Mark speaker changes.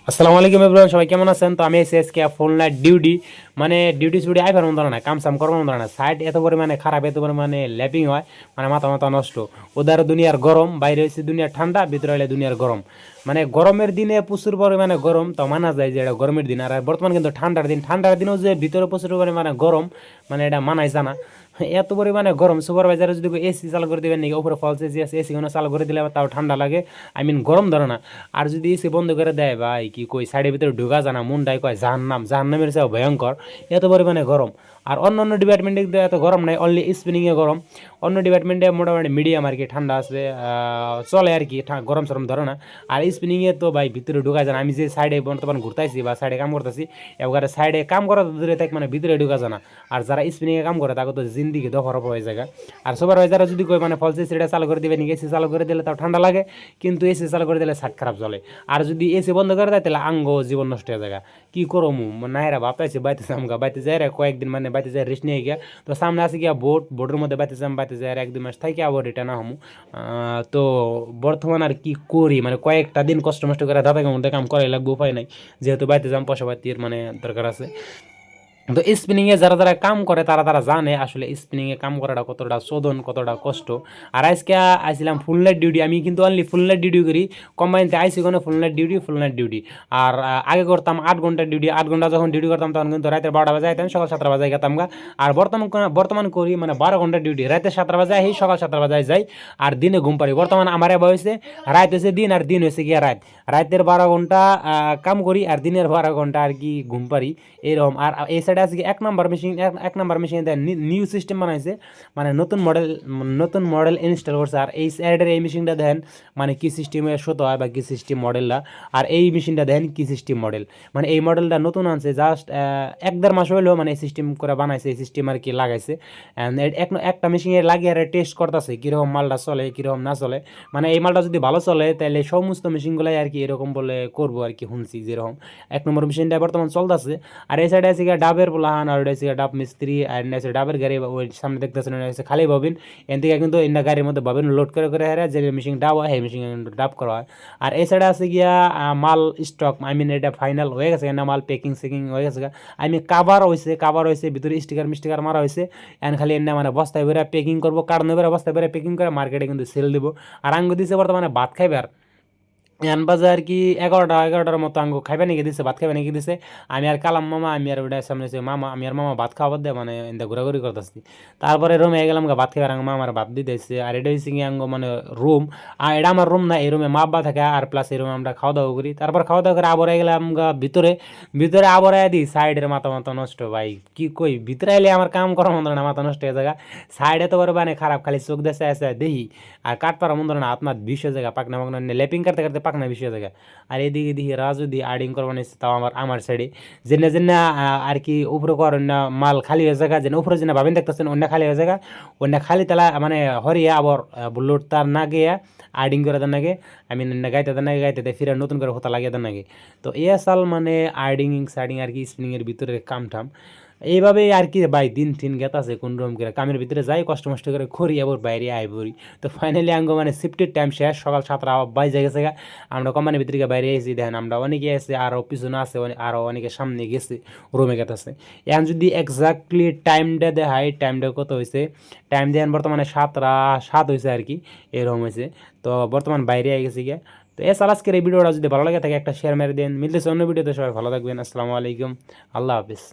Speaker 1: আসসালামু আলাইকুম এভরিওয়ান, সবাই কেমন আছেন? তো আমি এসে আজকে ফুল নাইট ডিউটি, মানে ডিউটি ছুটি আইবার মতো না, কাম সাম করবার মতো না। সাইড এত পরিমাণে খারাপ, এত পরিমাণে ল্যাপিং হয়, মানে মাথা মাথা নষ্ট। ওদের দুনিয়ার গরম, বাইরে হচ্ছে দুনিয়ার ঠান্ডা, ভিতরে হলে দুনিয়ার গরম। মানে গরমের দিনে প্রচুর পরিমাণে গরম, তো মানা যায় যে এটা গরমের দিন। আর বর্তমান কিন্তু ঠান্ডার দিন, ঠান্ডার দিনেও যে ভিতরে প্রচুর পরিমাণে গরম, মানে এটা মানাই জানা। এত পরিমাণে গরম, সুপারভাইজারে যদি এসি চালু করে দেবেন নাকি, উপরে ফলস এসি আছে, এসি কোনো চালু করে দিলে তাও ঠান্ডা লাগে, আই মিন গরম ধরে না। আর যদি এসি বন্ধ করে দেয় ভাই, কি কই, সাইডের ভিতরে ঢুকা জানা, মুন্ডাই কয় জাহান্নামের চেয়ে ভয়ঙ্কর, এত পরিমাণে গরম। আর অন্য অন্য ডিপার্টমেন্টে কিন্তু এত গরম নাই, অনলি স্পিনিংয়ে গরম। অন্য ডিপার্টমেন্টে মোটামুটি মিডিয়াম আর কি, ঠান্ডা আছে, চলে আর কি, গরম সরম ধরে না। আর স্পিনিংয়ে তো ভাই ভিতরে ঢুকা যায় না। আমি যে সাইডে বর্তমান ঘুরতাইছি বা সাইডে কাম করতেছি, এবার সাইডে কাম করা দূরে থাক, মানে ভিতরে ঢুকা যায় না। আর যারা স্পিনিংয়ে কাম করে তাকে তো জিন্দিগি দফারফ হয়ে যায়। আর সুপারভাইজাররা যদি কই মানে ফলস এসিটা চালু করে দিবে নাকি, এসি চালু করে দিলে তাও ঠান্ডা লাগে, কিন্তু এসি চালু করে দিলে সাট খারাপ চলে। আর যদি এসি বন্ধ করে দেয় তাহলে আঙ্গ জীবন নষ্ট হয়ে যায়। কি করমু নাইরা ভাবতেছি বাইতে আমগা, বাইতে যাই রে কয়েকদিন, মানে বাইতে যাই রেস্ট নিয়ে গিয়া। তো সামনে আছে গিয়া বোর্ডের মধ্যে বাইতে যাম, বাইতে যাই এক দুই মাস থাকি আবার রিটার্ন হমু। তো বর্তমান আর কি করি, মানে কয়েকটা দিন কষ্ট মষ্ট করে দাদা মধ্যে কাম করাই লাগবে, উপায় নাই, যেহেতু বাইতে যাম, পয়সা পাতির মানে দরকার আছে। তো স্পিনিংয়ে যারা যারা কাম করে তারা তারা জানে আসলে স্পিনিংয়ে কাম করাটা কতটা শোধন, কতটা কষ্ট। আর আজকে আইছিলাম ফুল নাইট ডিউটি, আমি কিন্তু অনলি ফুল নাইট ডিউটি করি, কম্বাইনতে আইসি কোনো ফুল নাইট ডিউটি। আর আগে করতাম 8 ঘন্টার ডিউটি, 8 ঘন্টা যখন ডিউটি করতাম তখন কিন্তু রাতের 12টা বাজে আইতাম, সকাল 7টা বাজে গেতাম গা। আর বর্তমান করি মানে 12 ঘন্টার ডিউটি, রাতে 7টা বাজে আই, সকাল 7টা বাজে যাই। আর দিনে ঘুম পারি। বর্তমান আমার বয়সে রাত হয়েছে দিন, আর দিন হয়েছে গিয়া রাত। রাতের 12 ঘন্টা কাম করি, আর দিনের 12 ঘন্টা আর কি ঘুম পারি, এরকম। আর এই সাইডে আছে কি 1 নম্বর মেশিন দেয়, নিউ সিস্টেম বানাইছে, মানে নতুন মডেল ইনস্টল করছে। আর এই সাইডের এই মেশিনটা দেখেন মানে কি সিস্টেমে শত হয় বা কি সিস্টেম মডেলটা। আর এই মেশিনটা দেখেন কি সিস্টেম মডেল, মানে এই মডেলটা নতুন আনছে, জাস্ট 1-1.5 মাস হইলেও মানে এই সিস্টেম করে বানাইছে, এই সিস্টেম আর কি লাগাইছে। একটা মেশিনে লাগিয়ে আর টেস্ট করতেছে কীরকম মালটা চলে, কীরকম না চলে। মানে এই মালটা যদি ভালো চলে তাহলে সমস্ত মেশিনগুলাই আর কি এরকম বলে করবো আর কি, শুনছি যেরকম 1 নম্বর মেশিনটা বর্তমান চলতেছে। আর এই সাইডে আছে ডাবের পোলাহান, আর ওইটা আছে ডাব মিস্ত্রি, আর আছে ডাবের গাড়ি, ওই সামনে দেখতেছেন ওই আছে খালি ববিন। এন থেকে কিন্তু এন্না গাড়ির মধ্যে ববিন লোড করে করে হারে যে মেশিন ডাব হয়, সেই মেশিন ডাব করা হয়। আর এই সাইডে আছে গিয়া মাল স্টক, আই মিন এটা ফাইনাল হয়ে গেছে না, মাল প্যাকিং সেকিং হয়ে গেছে। আই মিন কাভার হয়েছে ভিতরে স্টিকার মিস্টিকার মারা হয়েছে। এন খালি এনে মানে বস্তায় বেড়ে প্যাকিং করবো, কার্ড নেবে বস্তায় বেড়ে প্যাকিং করে মার্কেটে কিন্তু সেল দিব। আর আঙ্গ দিছে বর্তমানে ভাত খাইবার এন বাজে আর কি 11টার মতো আঙ্গু খাইবে নাকি দিছে, ভাত খাইবে নাকি দিছে। আমি আর কালাম মামা, আমি আর ওটা সামনে মামা, আমি আর মামা ভাত খাওয়াবার দেয়, মানে এনটা ঘোরাঘুরি করতেছি। তারপরে রুমে গেলাম ভাত খাইবার, আঙ্গ মামা আমার ভাত দিতেছে। আর এটা হচ্ছে গিয়ে আঙ্গ মানে রুম, আর এটা আমার রুম না, এই রুমে মা আব্বা থাকে, আর প্লাস এই রুমে আমরা খাওয়া দাওয়া করি। তারপর খাওয়া দাওয়া করে আবার গেলাম ভিতরে, ভিতরে আবার দিই সাইডের মাথা মাথা নষ্ট ভাই, কি কই, ভিতরে এলে আমার কাম করার মতো না, মাথা নষ্ট হয়ে জায়গা। সাইডে তো করে মানে খারাপ, খালি চোখ দেশে আছে দেখি। আর কাঠ পাড়া মন্দ না, আপনার 20 জায়গা পাকনা পাকনা লেপিং কাটতে কাটতে পাকনা 20 জায়গা। আর এদিকে দিকে রাজু দিয়ে আর্ডিং করবার নিচ্ছে, তাও আমার সাইডে যেনে যেনে আর কি উপরে কর অন্য মাল খালি হয়ে জায়গা, যেন উপরে যেন ভাবেন দেখতেছেন অন্য খালি হয়ে জায়গা, অন্য খালি তালা মানে হরিয়ে আবার বুলোট তার না গিয়ে আর্ডিং করে দেন নাকি, আমি গাইতে দেন নাকি, গাইতে দেয় ফিরে নতুন করে হতা লাগিয়ে দেন নাকি। তো এ সাল মানে আর্ডিং সাইডিং আর কি স্পিনিংয়ের ভিতরে কাম টাম এইভাবেই আর কি ভাই, দিন টিন গেতাছে কোন রকম করে কামের ভিতরে যাই, কষ্ট মষ্ট করে খড়ি আবার বাইরে আই পড়ি। তো ফাইনালি আঙ্গ মানে শিফটের টাইম শেষ, সকাল 7টা বাইজে গেছে গা। আমরা কোম্পানির ভিতরে বাইরে এসেছি, দেখেন আমরা অনেকে এসে, আরও পিছনে আছে, আরও অনেকে সামনে গেছে রুমে গেতেছে। এখন যদি এক্স্যাক্টলি টাইমটা দেখায়, টাইমটা কত হয়েছে, টাইম দেন বর্তমানে 7টা 7 হয়েছে আর কি, এরকম হয়েছে। তো বর্তমান বাইরে আই গেছি গিয়া। তো আজকের এই ভিডিওটা যদি ভালো লাগে থাকে একটা শেয়ার মেরে দেন, মিলতেছে অন্য ভিডিওতে, সবাই ভালো থাকবেন, আসসালামু আলাইকুম, আল্লাহ হাফিজ।